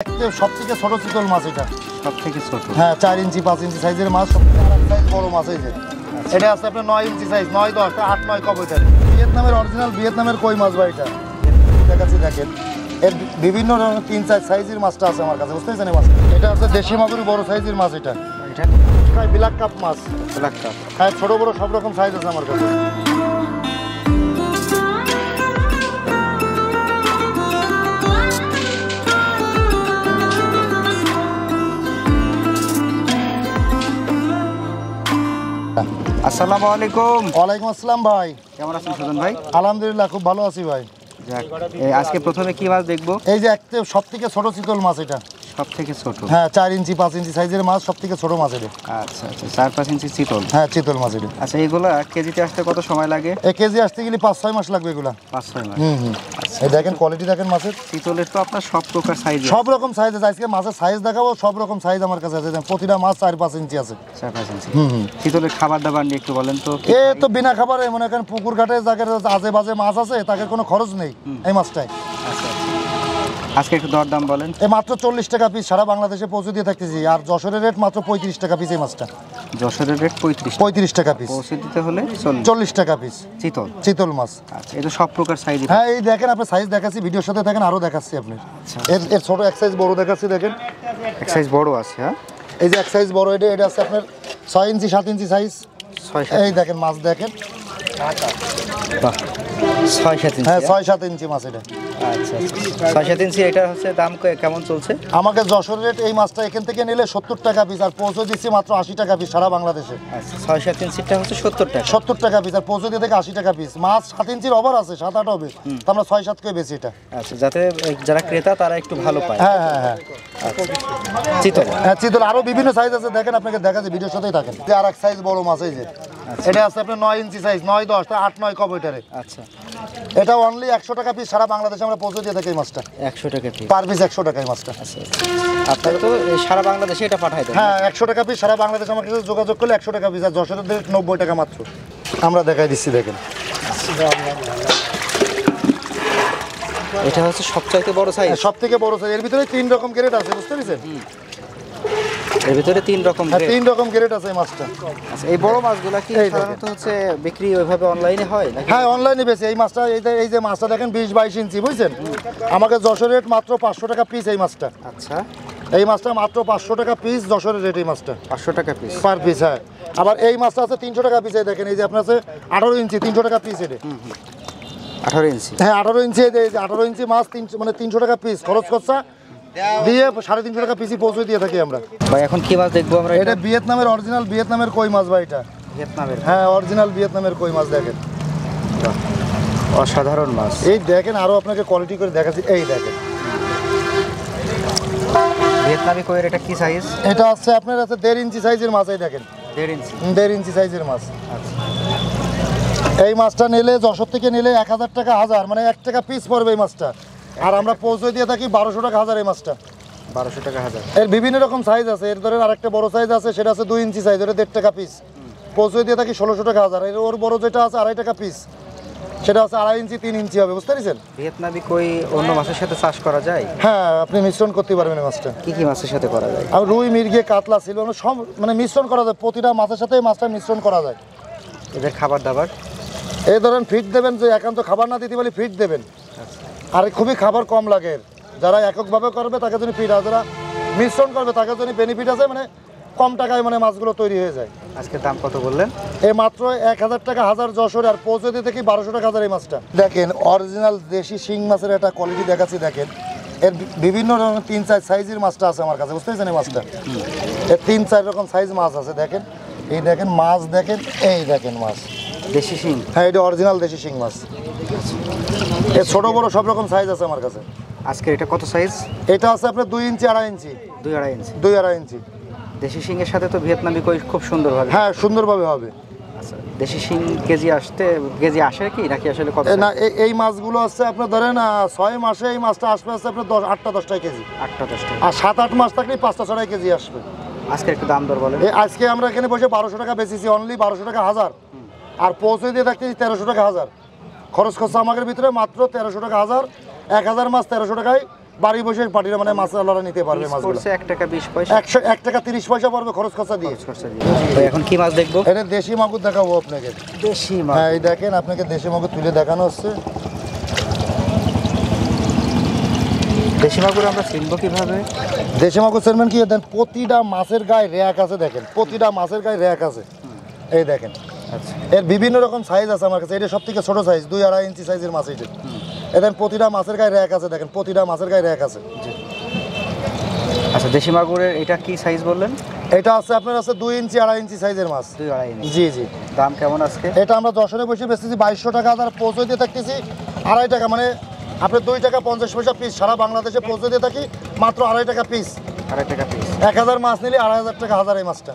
সবথেকে ছোট চিতল মাছ এটা, সবথেকে ছোট। হ্যাঁ 4 ইঞ্চি 5 ইঞ্চি সাইজের মাছ। সবথেকে আরেক সাইজ বড় মাছ এই যে এটা আছে আপনার 9 ইঞ্চি সাইজ, 9 10 8 9 কব এটা ভিয়েতনামের অরিজিনাল ভিয়েতনামের কই মাছ ভাই এটা দেখাচ্ছি দেখেন। এর বিভিন্ন ধরনের 3-4 সাইজের মাছটা আছে আমার কাছে, বুঝতে পারছেন? মাছ এটা হচ্ছে দেশি মাগুর বড় সাইজের মাছ। এটা এটা খায় ব্ল্যাক কাপ মাছ, ব্ল্যাক কাপ। হ্যাঁ ছোট বড় সব রকম সাইজ আছে আমার কাছে। আসসালামু আলাইকুম। ওয়ালাইকুম আসসালাম ভাই, কেমন আছেন সুজন ভাই? আলহামদুলিল্লাহ খুব ভালো আছি ভাই। যাক, আজকে প্রথমে কি মাছ দেখবো? এই যে একটা সবথেকে ছোট চিতল মাছ এটা, সবথেকে ছোট। হ্যাঁ 4 ইঞ্চি 5 ইঞ্চি সাইজের মাছ, সবথেকে ছোট মাছ এটা। আচ্ছা আচ্ছা, 4-5 ইঞ্চি চিতল। হ্যাঁ চিতল মাছ এটা। আচ্ছা, এগুলা কেজিতে আসতে কত সময় লাগে? এক কেজি আসতে গেলে 5-6 মাস লাগবে এগুলা। 5-6 মাস। এই দেখেন কোয়ালিটি দেখেন মাছের। চিতলের তো আপনার সব প্রকার সাইজ, সব রকম সাইজ আছে। আজকে মাছের সাইজ দেখাবো, সব রকম সাইজ আমার কাছে আছে। প্রতিটা মাছ 4-5 ইঞ্চি আছে। 4-5 ইঞ্চি। চিতলের খাবার দাবার নিয়ে একটু বলেন তো। এ তো বিনা খাবারে মনে করেন পুকুর ঘাটে যাদের আজে বাজে মাছ আছে তাদের কোনো খরচ নেই এই মাছটাই। আচ্ছা, আজকে একটু দরদাম বলেন। এই মাত্র 40 টাকা পিস সারা বাংলাদেশে পৌঁছে দিয়ে থাকতেছি। আর যশোরের রেট মাত্র 35 টাকা পিস এই মাছটা। যশোরের রেট 35 টাকা পিস, পৌঁছে দিতে হলে 40 টাকা পিস চিতল। চিতল মাছ। আচ্ছা, এটা সব প্রকার সাইজ। হ্যাঁ এই দেখেন আপনার সাইজ দেখাচ্ছি, ভিডিওর সাথে দেখেন আরো দেখাচ্ছি আপনি। এর ছোট এক সাইজ বড় দেখাচ্ছি দেখেন। এক সাইজ বড় আছে। হ্যাঁ এই যে এক সাইজ বড় এটা আছে আপনার 6 ইঞ্চি 7 ইঞ্চি সাইজ। এই দেখেন মাছ দেখেন। বাহ, 6-7 ইঞ্চি। হ্যাঁ 6-7 ইঞ্চি মাছ এটা। আচ্ছা আচ্ছা, 6-7 ইঞ্চি। এটা হচ্ছে দাম কেমন চলছে? আমাকে যশোর রেট এই মাছটা এখান থেকে নিলে 70 টাকা পিস, আর পৌঁছে দিচ্ছি মাত্র 80 টাকা পিস সারা বাংলাদেশে। আচ্ছা, 6-7 ইঞ্চিটা হচ্ছে 70 টাকা। 70 টাকা পিস, আর পৌঁছে দিয়ে থেকে 80 টাকা পিস। মাছ 7 ইঞ্চির ওভার আছে, 7-8 হবে, তো আমরা 6-7 করে বেশি এটা। আচ্ছা, যাতে যারা ক্রেতা তারা একটু ভালো পায়। হ্যাঁ হ্যাঁ হ্যাঁ। চিতল। হ্যাঁ চিতল আরো বিভিন্ন সাইজ আছে দেখেন, আপনাকে দেখাচ্ছি ভিডিওর সাথেই থাকেন। যে আর এক সাইজ বড় মাছ এই যে এটা আছে আপনার 9 ইঞ্চি সাইজ, 9 10 8 9 কব এটারে। আচ্ছা, এটা অনলি 100 টাকা পিস সারা বাংলাদেশে আমরা পৌঁছে দিয়ে থাকি এই মাছটা। 100 টাকা পিস পার পিস 100 টাকা এই মাছটা। আচ্ছা, আপনারা তো সারা বাংলাদেশে এটা পাঠায় দেন? হ্যাঁ 100 টাকা পিস সারা বাংলাদেশে আমার কাছে যোগাযোগ করলে 100 টাকা পিস, আর যশোরের 90 টাকা মাত্র। আমরা দেখাই দিচ্ছি দেখেন। এটা হচ্ছে সবচাইতে বড় সাইজ। সব থেকে বড় সাইজ। এর ভিতরে 3 রকম গ্রেড আছে, বুঝতে পেরেছেন? এর ভিতরে 3 রকম হ্যাঁ গ্রেড। 3 রকম গ্রেড আছে এই মাছটা। আচ্ছা, এই বড় মাছগুলা কি এই সাধারণত হচ্ছে বিক্রি ওইভাবে অনলাইনে হয় নাকি? হ্যাঁ অনলাইনে বেশি এই মাছটা। এই যে মাছটা দেখেন 20-22 ইঞ্চি, বুঝছেন? আমাকে যশোর রেট মাত্র 500 টাকা পিস এই মাছটা। আচ্ছা, এই মাছটা মাত্র 500 টাকা পিস যশোরের রেট এই মাছটা। 500 টাকা পিস পার পিস। হ্যাঁ আবার এই মাছটা আছে 300 টাকা পিস। এই দেখেন এই যে আপনার আছে 18 ইঞ্চি, 300 টাকা পিস এটা। 18 ইঞ্চি। হ্যাঁ 18 ইঞ্চি, এই যে 18 ইঞ্চি মাছ 300 মানে 300 টাকা পিস খরচ খরচা দিয়ে 350 টাকা পিসই পৌঁছে দিয়ে থাকি আমরা। ভাই এখন কি মাছ দেখবো আমরা? এটা ভিয়েতনামের অরিজিনাল ভিয়েতনামের কই মাছ ভাই এটা। ভিয়েতনামের? হ্যাঁ অরিজিনাল ভিয়েতনামের কই মাছ দেখেন। অসাধারণ মাছ। এই দেখেন আরো আপনাকে কোয়ালিটি করে দেখাচ্ছি। এই দেখেন ভিয়েতনামি কইয়ের এটা কি সাইজ? এটা আছে আপনার আছে 1.5 ইঞ্চি সাইজের মাছ। এই দেখেন 1.5 ইঞ্চি। 1.5 ইঞ্চি সাইজের মাছ। আচ্ছা, এই মাছটা নিলে যশোর থেকে নিলে 1000 টাকা হাজার, মানে 1 টাকা পিস পড়বে এই মাছটা। আর আমরা পৌঁছে দিয়ে থাকি 1200 টাকা হাজার এই মাছটা। 1200 টাকা হাজার। এর বিভিন্ন রকম সাইজ আছে। এর ধরেন আরেকটা বড় সাইজ আছে, সেটা আছে 2 ইঞ্চি সাইজ, ওটা 1.5 টাকা পিস, পৌঁছে দিয়ে থাকি 1600 টাকা হাজার। এর ওর বড় যেটা আছে 2.5 টাকা পিস, সেটা আছে 2.5 ইঞ্চি 3 ইঞ্চি হবে, বুঝতে পেরেছেন? ভিয়েতনামি কই অন্য মাছের সাথে চাষ করা যায়? হ্যাঁ আপনি মিশ্রণ করতে পারবেন এই মাছটা। কি কি মাছের সাথে করা যায়? আর রুই মির্গে কাতলা সিলভার সব মানে মিশ্রণ করা যায়, প্রতিটা মাছের সাথে এই মাছটা মিশ্রণ করা যায়। এদের খাবার দাবার? এই ধরেন ফিট দেবেন, যে একান্ত খাবার না দিতে পারি ফিট দেবেন। আর খুবই খাবার কম লাগে। যারা এককভাবে করবে তাকে জন্য ফিট, আর যারা মিশ্রণ করবে তাকে জন্য বেনিফিট আছে, মানে কম টাকায় মানে মাছগুলো তৈরি হয়ে যায়। আজকে দাম কত বললেন? এই মাত্র 1000 টাকা হাজার যশোর, আর পৌঁছে দিয়ে থেকে 1200 টাকা হাজার এই মাছটা। দেখেন অরিজিনাল দেশি শিং মাছের একটা কোয়ালিটি দেখাচ্ছি দেখেন। এর বিভিন্ন ধরনের 3-4 সাইজের মাছটা আছে আমার কাছে, বুঝতে পেরেছেন? এই মাছটা এর 3-4 রকম সাইজ মাছ আছে দেখেন। এই দেখেন মাছ দেখেন, এই দেখেন মাছ দেশি শিং। হ্যাঁ এটা অরিজিনাল দেশি শিং মাছ। এর ছোট বড় সব রকম সাইজ আছে আমার কাছে। আজকে এটা কত সাইজ? এটা আছে আপনার 2 ইঞ্চি 2.5 ইঞ্চি। 2-2.5 ইঞ্চি। 2-2.5 ইঞ্চি। দেশি শিংয়ের সাথে তো ভিয়েতনামি কই খুব সুন্দরভাবে। হ্যাঁ সুন্দরভাবে হবে। আচ্ছা, দেশি শিং কেজি আসে কি নাকি আসলে কত? না এই মাছগুলো আছে আপনার ধরেন 6 মাসে এই মাছটা আসবে আছে আপনার 8টা-10টা কেজি। 8টা-10টা। আর 7-8 মাস থাকলে 5টা-6টা কেজি আসবে। আজকে একটু দাম দর বলেন। আজকে আমরা এখানে বসে 1200 টাকা বেচেছি, অনলি 1200 টাকা হাজার, আর পৌঁছে দিয়ে থাকতেছি 1300 টাকা হাজার। খরচ খরচা আমাদের ভিতরে মাত্র 1300 টাকা হাজার। 1000 মাছ 1300 টাকায় বাড়ি বসে পার্টিরা মানে মাছওয়ালারা নিতে পারবে পিস মাছগুলো। পড়ছে 1 টাকা 20 পয়সা 1 টাকা 30 পয়সা পড়বে খরচ খরচা দিয়ে। খরচা দিয়ে। তো এখন কি মাছ দেখবো? এটা দেশি মাগুর দেখাবো আপনাকে। দেশি মাছ। হ্যাঁ এই দেখেন আপনাকে দেশি মাগুর তুলে দেখানো হচ্ছে। দেশি মাগুর আমরা চিনবো কিভাবে? দেশি মাগুর চেনবেন কি দেন, প্রতিটা মাছের গায়ে র্যাক আছে দেখেন, প্রতিটা মাছের গায়ে র্যাক আছে। এই দেখেন আচ্ছা এর বিভিন্ন রকম সাইজ আছে আমার কাছে। এটা সব থেকে ছোট সাইজ 2-2.5 ইঞ্চি সাইজের মাছ। এটা এদের প্রতিটা মাছের গায়ে র্যাক আছে দেখেন, প্রতিটা মাছের গায়ে র্যাক আছে। আচ্ছা দেশি মাগুরের এটা কি সাইজ বললেন? এটা আছে আপনার আছে 2 ইঞ্চি 2.5 ইঞ্চি সাইজের মাছ। 2-2.5 ইঞ্চি। জি জি। দাম কেমন আজকে? এটা আমরা যশোরে বসে বেচতেছি 2200 টাকা, আর পৌঁছে দিয়ে থাকতেছি 2.5 টাকা, মানে আপনার 2 টাকা 50 পয়সা পিস। সারা বাংলাদেশে পৌঁছে দিয়ে থাকি মাত্র 2.5 টাকা পিস। 2.5 টাকা পিস। 1000 মাছ নিলে 2.500 টাকা হাজার এই মাছটা।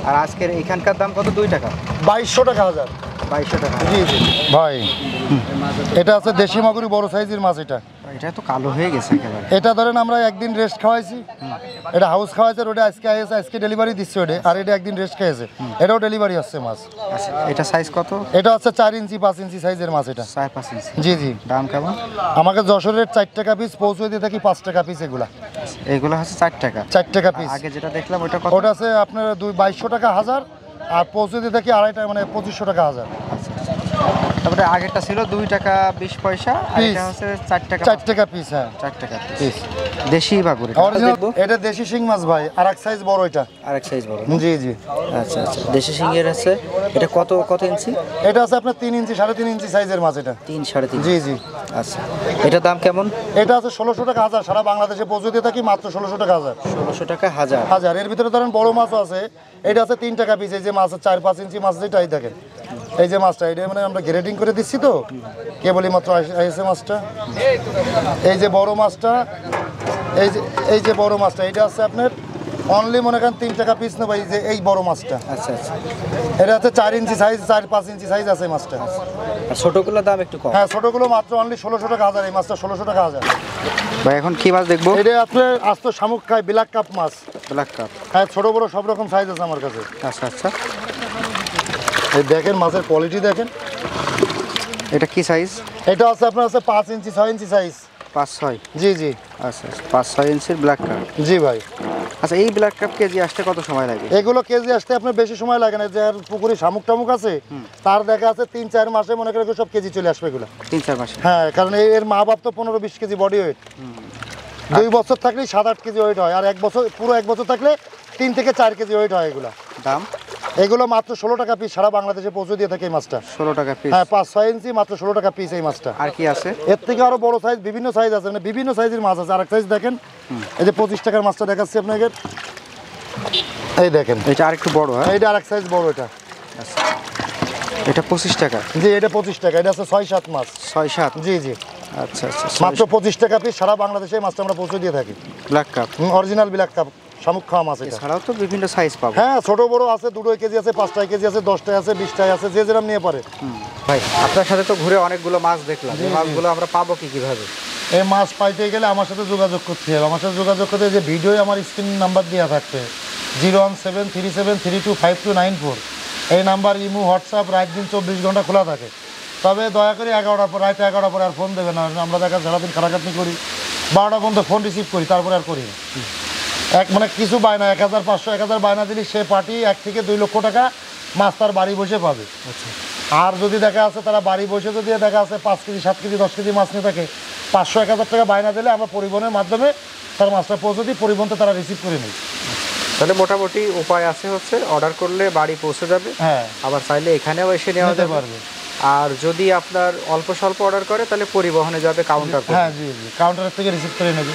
আর আজকের এখানকার দাম কত? 2 টাকা 2200 টাকা হাজার। 2200 টাকা। জি জি ভাই। এটা আছে দেশি মাগুরি বড় সাইজের মাছ। এটা তো কালো হয়ে গেছে একেবারে। এটা ধরেন আমরা একদিন রেস্ট খাওয়াইছি, এটা হাউস খাওয়াইছে, ওটা আজকে আইছে, আজকে ডেলিভারি দিচ্ছে ওটা, আর এটা একদিন রেস্ট খেয়েছে, এটাও ডেলিভারি আসছে মাছ। আচ্ছা এটা সাইজ কত? এটা হচ্ছে 4 ইঞ্চি 5 ইঞ্চি সাইজের মাছ। এটা 4-5 ইঞ্চি। জি জি। দাম কেমন? আমাকে যশোরের 4 টাকা পিস, পৌঁছে দিয়ে থাকি 5 টাকা পিস। এগুলা এগুলো হচ্ছে 4 টাকা। 4 টাকা পিস। আগে যেটা দেখলাম ওটা কত? ওটা আছে আপনার 2200 টাকা হাজার, আর পৌঁছে দিয়ে থাকি 2.5 টাকা, মানে 2500 টাকা হাজার। তারপরে আগেরটা ছিল 2 টাকা 20 পয়সা, আর Piece। এটা হচ্ছে 4 টাকা। 4 টাকা পিস। হ্যাঁ 4 টাকা পিস। দেশি মাগুর। অরিজিনাল এটা দেশি শিং মাছ ভাই, আর এক সাইজ বড় এটা। আরেক সাইজ বড়। জি জি। আচ্ছা আচ্ছা দেশি শিঙের আছে। এটা কত কত ইঞ্চি? এটা আছে আপনার 3 ইঞ্চি 3.5 ইঞ্চি সাইজের মাছ। এটা 3-3.5। জি জি। আচ্ছা এটার দাম কেমন? এটা আছে 1600 টাকা হাজার। সারা বাংলাদেশে পৌঁছে দিয়ে থাকি মাত্র 1600 টাকা হাজার। 1600 টাকা হাজার। হাজার। এর ভিতরে ধরেন বড় মাছও আছে। এটা আছে 3 টাকা পিস। এই যে মাছ 4-5 ইঞ্চি মাছ যেটাই দেখেন, এই যে মাছটা, এটা মানে আমরা গ্রেডিং করে দিচ্ছি তো কেবলই মাত্র আইসে মাছটা। এই যে বড় মাছটা, এই যে বড় মাছটা, এটা আছে আপনার অনলি মনে করেন 3 টাকা পিস নেব। এই যে এই বড় মাছটা, আচ্ছা আচ্ছা। এটা হচ্ছে 4 ইঞ্চি সাইজ, 4-5 ইঞ্চি সাইজ আছে মাছটা। আর ছোটগুলোর দাম একটু কম। হ্যাঁ ছোটগুলো মাত্র অনলি 1600 টাকা হাজার। এই মাছটা 1600 টাকা হাজার। ভাই এখন কি মাছ দেখবো? এটা আপনার আস্ত শামুক খায়, ব্ল্যাক কাপ মাছ। Black carp. হ্যাঁ ছোট বড় সব রকম সাইজ আছে আমার কাছে। আচ্ছা আচ্ছা। এই দেখেন মাছের কোয়ালিটি দেখেন। এটা কি সাইজ? এটা আছে আপনার আছে 5 ইঞ্চি 6 ইঞ্চি সাইজ। 5-6। জি জি। আচ্ছা আচ্ছা 5-6 ইঞ্চির ব্ল্যাক কাপ। জি ভাই। আচ্ছা এই ব্ল্যাক কাপ কেজি আসতে কত সময় লাগে? এগুলো কেজি আসতে আপনার বেশি সময় লাগে না। যে আর পুকুরে শামুক টামুক আছে তার দেখা আছে 3-4 মাসে মনে করে সব কেজি চলে আসবে এগুলো। 3-4 মাসে। হ্যাঁ কারণ এর মা বাপ তো 15-20 কেজি বডি ওয়েট। 2 বছর থাকলে 7-8 কেজি ওয়েট হয়, আর 1 বছর পুরো 1 বছর থাকলে 3 থেকে 4 কেজি ওয়েট হয় এগুলো। দাম? এগুলো মাত্র 16 টাকা পিস। সারা বাংলাদেশে পৌঁছে দিয়ে থাকে এই মাছটা। 16 টাকা পিস। হ্যাঁ 5-6 ইঞ্চি মাত্র 16 টাকা পিস এই মাছটা। আর কি আছে? এর থেকে আরো বড় সাইজ, বিভিন্ন সাইজ আছে, মানে বিভিন্ন সাইজের মাছ আছে। আরেক সাইজ দেখেন, এই যে 25 টাকার মাছটা দেখাচ্ছি আপনাকে। এই দেখেন এটা আরেকটু বড়। হ্যাঁ এইটা আরেক সাইজ বড়। এটা আচ্ছা এটা 25 টাকা। জি এটা 25 টাকা। এটা আছে 6-7 মাছ। 6-7। জি জি। আচ্ছা আচ্ছা। মাত্র 25 টাকা পিস। সারা বাংলাদেশে এই মাছটা আমরা পৌঁছে দিয়ে থাকি। Black cup. Original black cup শামুক খাওয়া মাছ এটা। এছাড়াও তো বিভিন্ন সাইজ পাবো। হ্যাঁ ছোট বড় আছে, 2 কেজি আছে, 5 কেজি আছে, 10 আছে, 20 আছে, যে যেরকম নিয়ে পারে। ভাই আপনার সাথে তো ঘুরে অনেকগুলো মাছ দেখলাম। এই মাছগুলো আমরা পাবো কিভাবে? এই মাছ পাইতে গেলে আমার সাথে যোগাযোগ করতে হবে। আমার সাথে যোগাযোগ করতে যে ভিডিও আমার স্ক্রিন নাম্বার দেওয়া থাকবে 01737325294। এই নাম্বার ইমো হোয়াটসঅ্যাপ রাত দিন 24 ঘন্টা খোলা থাকে। তবে দয়া করে 11টার পর, রাত 11টার পরে আর ফোন দেবে না। আমরা দেখা সারাদিন খাটাখাটনি করি, 12টা পর্যন্ত ফোন রিসিভ করি, তারপরে আর করি না। মানে কিছু বায়না 1500 1000 বায়না দিলে সে পার্টি 1 থেকে 2 লক্ষ টাকা মাছ তার বাড়ি বসে পাবে। আর যদি দেখা আছে তারা বাড়ি বসে যদি দেখা আছে 5 কেজি 7 কেজি 10 কেজি মাছ নিয়ে থাকে, 500-1000 টাকা বায়না দিলে আমরা পরিবহনের মাধ্যমে তার মাছটা পৌঁছে দিই, পরিবহনতে তারা রিসিভ করে নিই। তাহলে মোটামুটি উপায় আছে হচ্ছে অর্ডার করলে বাড়ি পৌঁছে যাবে। হ্যাঁ আবার চাইলে এখানেও এসে নেওয়া নিতে যেতে পারবে। আর যদি আপনার অল্প স্বল্প অর্ডার করে তাহলে পরিবহনে যাবে কাউন্টার। হ্যাঁ জি জি, কাউন্টারের থেকে রিসিভ করে নেবে।